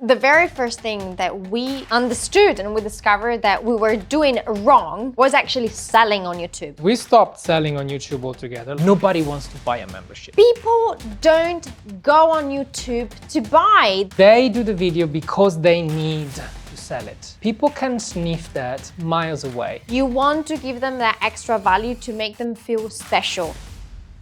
The very first thing that we understood and we discovered that we were doing wrong was actually selling on YouTube. We stopped selling on YouTube altogether. Nobody wants to buy a membership. People don't go on YouTube to buy. They do the video because they need to sell it. People can sniff that miles away. You want to give them that extra value to make them feel special.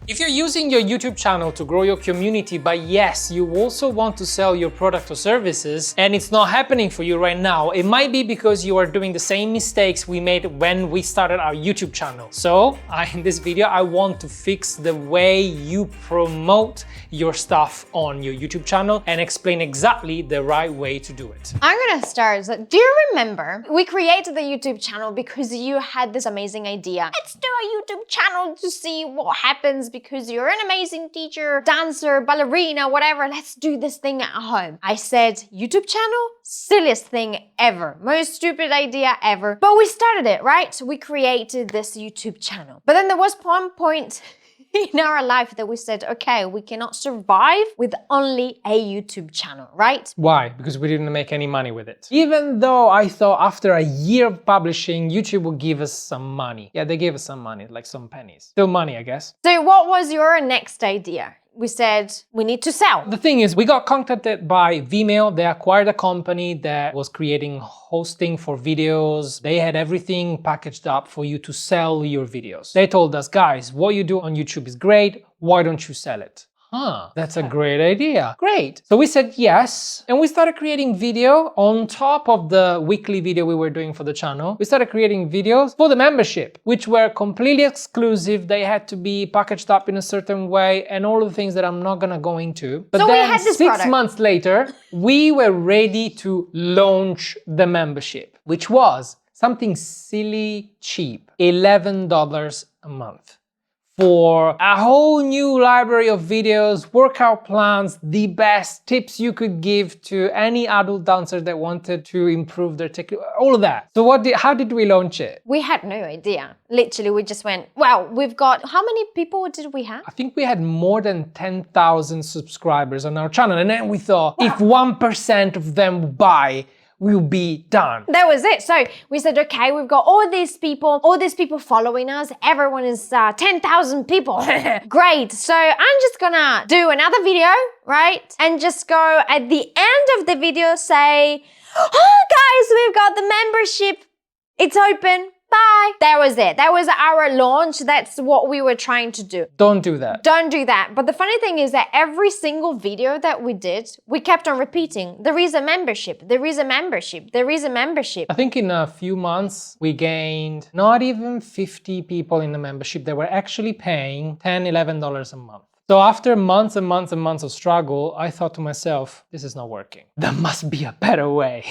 If you're using your YouTube channel to grow your community, but yes, you also want to sell your product or services, and it's not happening for you right now, it might be because you are doing the same mistakes we made when we started our YouTube channel. So in this video, I want to fix the way you promote your stuff on your YouTube channel and explain exactly the right way to do it. I'm gonna start. Do you remember we created the YouTube channel because you had this amazing idea? Let's do a YouTube channel to see what happens because you're an amazing teacher, dancer, ballerina, whatever. Let's do this thing at home. I said, YouTube channel? Silliest thing ever. Most stupid idea ever. But we started it, right? We created this YouTube channel. But then there was one point in our life that we said, okay, we cannot survive with only a YouTube channel, right? Why? Because we didn't make any money with it. Even though I thought after a year of publishing, YouTube would give us some money. Yeah, they gave us some money, like some pennies. Still money, I guess. So what was your next idea? We said, we need to sell. The thing is, we got contacted by Vimeo. They acquired a company that was creating hosting for videos. They had everything packaged up for you to sell your videos. They told us, guys, what you do on YouTube is great. Why don't you sell it? That's a great idea. Great. So we said yes, and we started creating video on top of the weekly video we were doing for the channel. We started creating videos for the membership, which were completely exclusive. They had to be packaged up in a certain way and all of the things that I'm not gonna go into. But so then we had this 6 product. months later, we were ready to launch the membership, which was something silly cheap, $11 a month. For a whole new library of videos, workout plans, the best tips you could give to any adult dancer that wanted to improve their technique, all of that. So how did we launch it? We had no idea. Literally, we just went, well, we've got, how many people did we have? I think we had more than 10,000 subscribers on our channel. And then we thought, if 1% of them buy, we'll be done. That was it. So we said, okay, we've got all these people following us. Everyone is 10,000 people. Great. So I'm just gonna do another video, right? And just go at the end of the video, say, oh guys, we've got the membership. It's open. Bye. That was it. That was our launch. That's what we were trying to do. Don't do that. Don't do that. But the funny thing is that every single video that we did, we kept on repeating, there is a membership, there is a membership, there is a membership. I think in a few months, we gained not even 50 people in the membership that were actually paying $10, $11 a month. So after months and months and months of struggle, I thought to myself, this is not working. There must be a better way.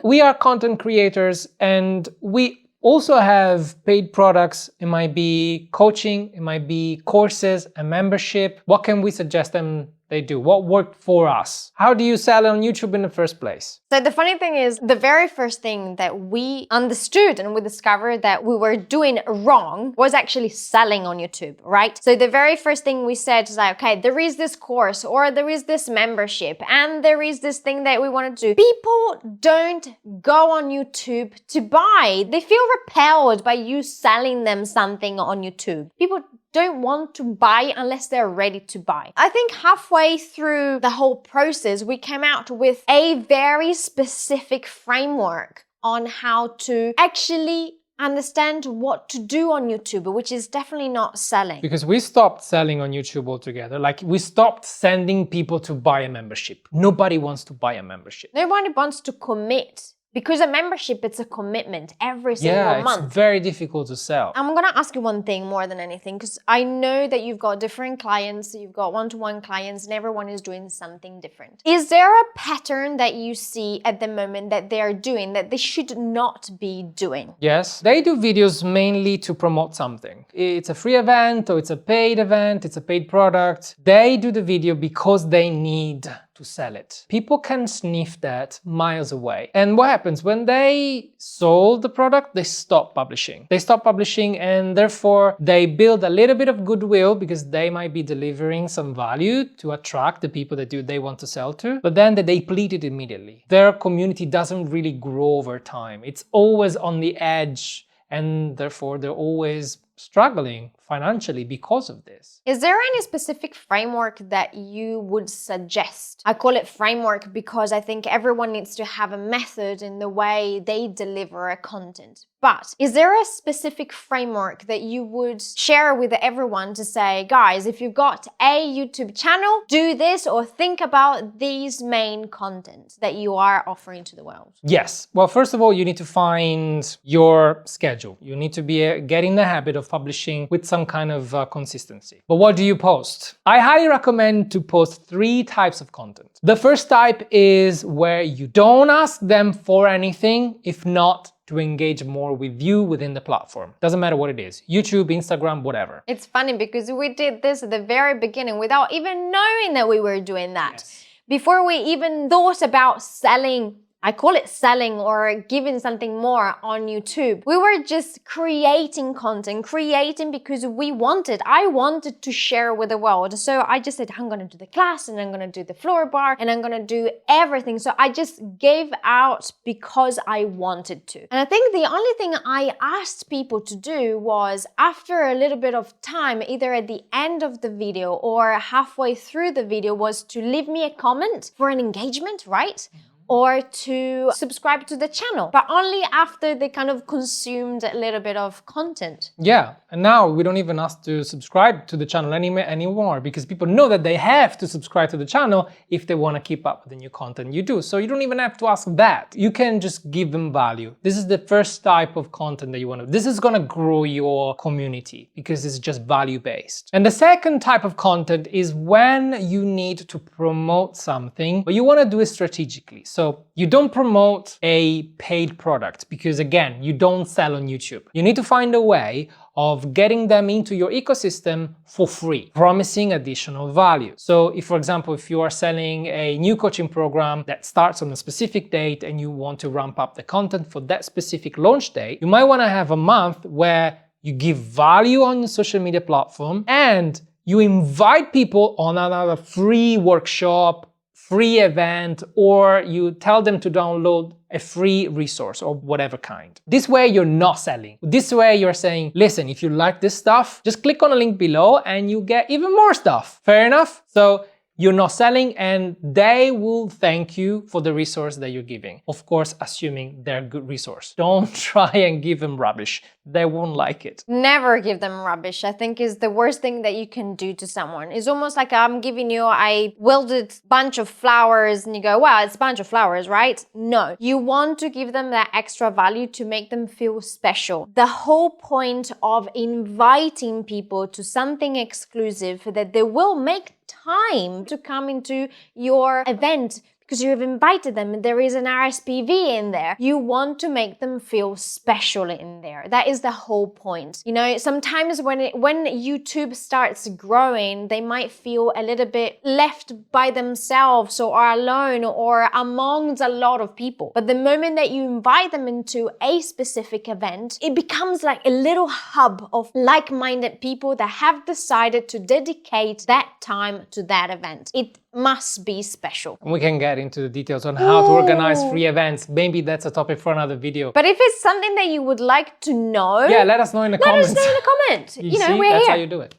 We are content creators and we also have paid products. It might be coaching, it might be courses, a membership. What can we suggest them they do? What worked for us? How do you sell on YouTube in the first place? So the funny thing is, the very first thing that we understood and we discovered that we were doing wrong was actually selling on YouTube, right? So the very first thing we said is like, okay, there is this course or there is this membership and there is this thing that we want to do. People don't go on YouTube to buy. They feel repelled by you selling them something on YouTube. People don't want to buy unless they're ready to buy. I think halfway through the whole process, we came out with a very specific framework on how to actually understand what to do on YouTube, which is definitely not selling. Because we stopped selling on YouTube altogether. Like we stopped sending people to buy a membership. Nobody wants to buy a membership. Nobody wants to commit. Because a membership, it's a commitment every single month. It's very difficult to sell. I'm gonna ask you one thing more than anything, because I know that you've got different clients, you've got one-to-one clients, and everyone is doing something different. Is there a pattern that you see at the moment that they are doing that they should not be doing? Yes, they do videos mainly to promote something. It's a free event, or it's a paid event, it's a paid product. They do the video because they need to sell it. People can sniff that miles away. And what happens when they sold the product? They stop publishing. They stop publishing, and therefore they build a little bit of goodwill because they might be delivering some value to attract the people that they want to sell to, but then they deplete it immediately. Their community doesn't really grow over time. It's always on the edge, and therefore they're always struggling financially because of this. Is there any specific framework that you would suggest? I call it framework because I think everyone needs to have a method in the way they deliver a content. But is there a specific framework that you would share with everyone to say, guys, if you've got a YouTube channel, do this or think about these main content that you are offering to the world? Yes. Well, first of all, you need to find your schedule. You need to get in the habit of publishing with some kind of consistency. But what do you post? I highly recommend to post 3 types of content. The first type is where you don't ask them for anything, if not to engage more with you within the platform. Doesn't matter what it is, YouTube, Instagram, whatever. It's funny because we did this at the very beginning without even knowing that we were doing that. Yes. Before we even thought about selling, I call it selling or giving something more on YouTube. We were just creating content, creating because I wanted to share with the world. So I just said, I'm gonna do the class and I'm gonna do the floor bar and I'm gonna do everything. So I just gave out because I wanted to. And I think the only thing I asked people to do was after a little bit of time, either at the end of the video or halfway through the video, was to leave me a comment for an engagement, right? Or to subscribe to the channel, but only after they kind of consumed a little bit of content. Yeah, and now we don't even ask to subscribe to the channel anymore because people know that they have to subscribe to the channel if they want to keep up with the new content you do. So you don't even have to ask that. You can just give them value. This is the first type of content that you want to. This is going to grow your community because it's just value-based. And the second type of content is when you need to promote something, but you want to do it strategically. So you don't promote a paid product because, again, you don't sell on YouTube. You need to find a way of getting them into your ecosystem for free, promising additional value. So if, for example, if you are selling a new coaching program that starts on a specific date and you want to ramp up the content for that specific launch date, you might want to have a month where you give value on the social media platform and you invite people on another free workshop, free event, or you tell them to download a free resource of whatever kind. This way you're not selling. This way you're saying, listen, if you like this stuff, just click on a link below and you get even more stuff. Fair enough? So you're not selling and they will thank you for the resource that you're giving. Of course, assuming they're a good resource. Don't try and give them rubbish. They won't like it. Never give them rubbish, I think, is the worst thing that you can do to someone. It's almost like I'm giving you a wilted bunch of flowers and you go, well, it's a bunch of flowers, right? No, you want to give them that extra value to make them feel special. The whole point of inviting people to something exclusive that they will make time to come into your event because you've invited them and there is an RSPV in there. You want to make them feel special in there. That is the whole point. You know, sometimes when YouTube starts growing, they might feel a little bit left by themselves or alone or amongst a lot of people. But the moment that you invite them into a specific event, it becomes like a little hub of like-minded people that have decided to dedicate that time to that event. It must be special. We can get into the details on how to organize free events. Maybe that's a topic for another video. But if it's something that you would like to know, yeah, let us know in the comments. Let us know in the comment. You know, see, we're that's here. how you do it.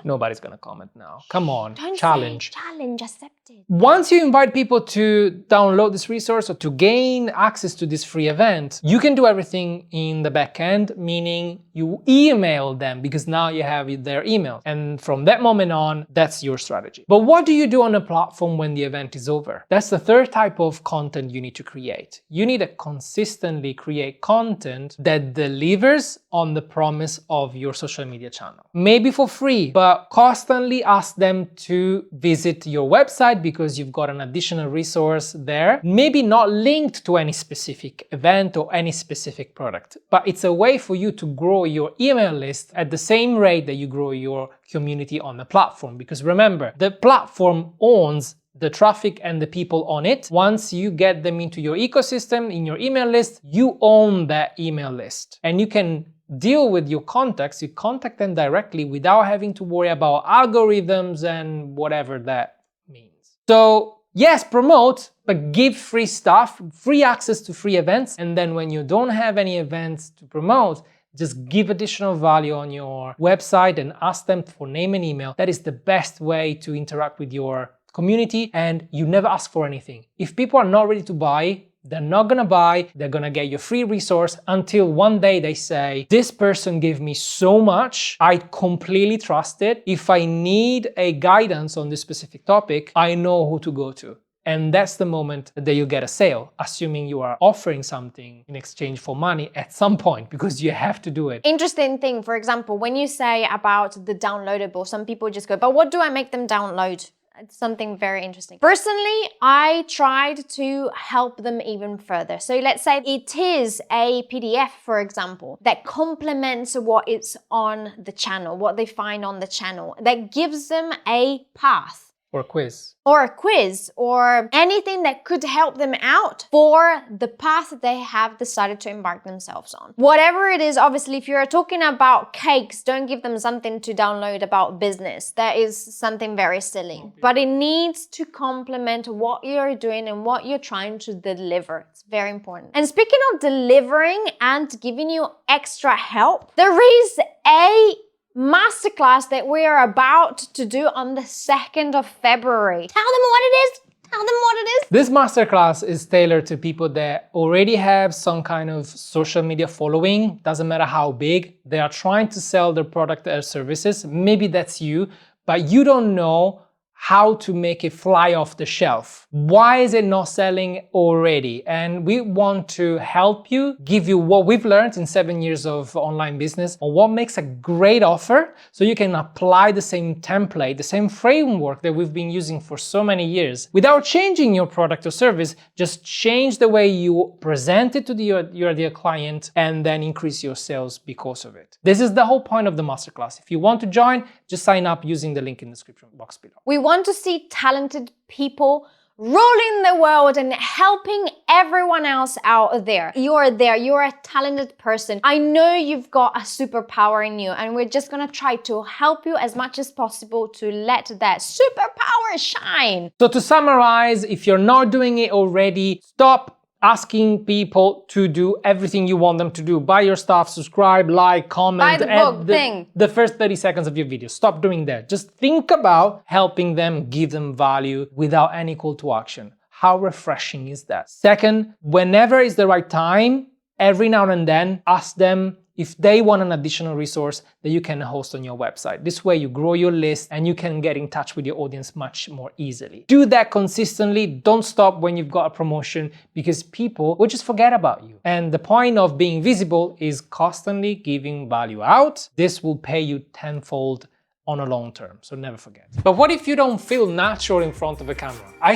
Nobody's gonna comment now. Come on, Don't challenge. Say challenge accepted. Once you invite people to download this resource or to gain access to this free event, you can do everything in the back end, meaning you email them because now you have their email. And from that moment on, that's your strategy. But what do you do on a platform when the event is over? That's the third type of content you need to create. You need to consistently create content that delivers on the promise of your social media channel. Maybe for free, but constantly ask them to visit your website because you've got an additional resource there. Maybe not linked to any specific event or any specific product, but it's a way for you to grow your email list at the same rate that you grow your community on the platform. Because remember, the platform owns the traffic and the people on it. Once you get them into your ecosystem, in your email list, you own that email list. And you can deal with your contacts, you contact them directly without having to worry about algorithms and whatever that means. So yes, promote, but give free stuff, free access to free events. And then when you don't have any events to promote, just give additional value on your website and ask them for name and email. That is the best way to interact with your community, and you never ask for anything. If people are not ready to buy, they're not gonna buy, they're gonna get your free resource until one day they say, this person gave me so much, I completely trust it. If I need a guidance on this specific topic, I know who to go to. And that's the moment that you get a sale, assuming you are offering something in exchange for money at some point, because you have to do it. Interesting thing, for example, when you say about the downloadable, some people just go, but what do I make them download? It's something very interesting. Personally, I tried to help them even further. So let's say it is a PDF, for example, that complements what is on the channel, what they find on the channel, that gives them a path. Or a quiz. Or a quiz, or anything that could help them out for the path they have decided to embark themselves on. Whatever it is, obviously, if you're talking about cakes, don't give them something to download about business. That is something very silly. But it needs to complement what you're doing and what you're trying to deliver. It's very important. And speaking of delivering and giving you extra help, there is a masterclass that we are about to do on the 2nd of February. Tell them what it is. Tell them what it is. This masterclass is tailored to people that already have some kind of social media following. Doesn't matter how big. They are trying to sell their product or services. Maybe that's you, but you don't know how to make it fly off the shelf. Why is it not selling already? And we want to help you, give you what we've learned in 7 years of online business on what makes a great offer, so you can apply the same template, the same framework that we've been using for so many years without changing your product or service. Just change the way you present it to your ideal client and then increase your sales because of it. This is the whole point of the masterclass. If you want to join, just sign up using the link in the description box below. We want to see talented people ruling the world and helping everyone else out there. You're a talented person. I know you've got a superpower in you, and we're just gonna try to help you as much as possible to let that superpower shine. So to summarize, if you're not doing it already, stop asking people to do everything you want them to do. Buy your stuff, subscribe, like, comment. Buy the book thing. The first 30 seconds of your video. Stop doing that. Just think about helping them, give them value without any call to action. How refreshing is that? Second, whenever is the right time, every now and then, ask them if they want an additional resource that you can host on your website. This way you grow your list and you can get in touch with your audience much more easily. Do that consistently. Don't stop when you've got a promotion, because people will just forget about you. And the point of being visible is constantly giving value out. This will pay you tenfold on a long term, so never forget. But what if you don't feel natural in front of a camera? I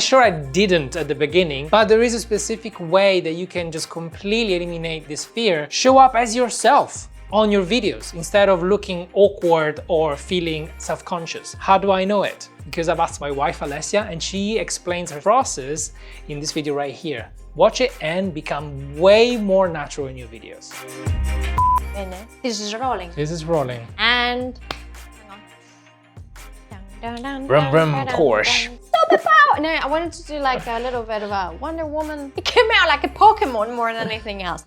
didn't at the beginning, but there is a specific way that you can just completely eliminate this fear. Show up as yourself on your videos instead of looking awkward or feeling self-conscious. How do I know it? Because I've asked my wife Alessia, and she explains her process in this video right here. Watch it and become way more natural in your videos. This is rolling. This is rolling. And Brum brum Porsche. Stop the power! No, I wanted to do like a little bit of a Wonder Woman. It came out like a Pokemon more than anything else.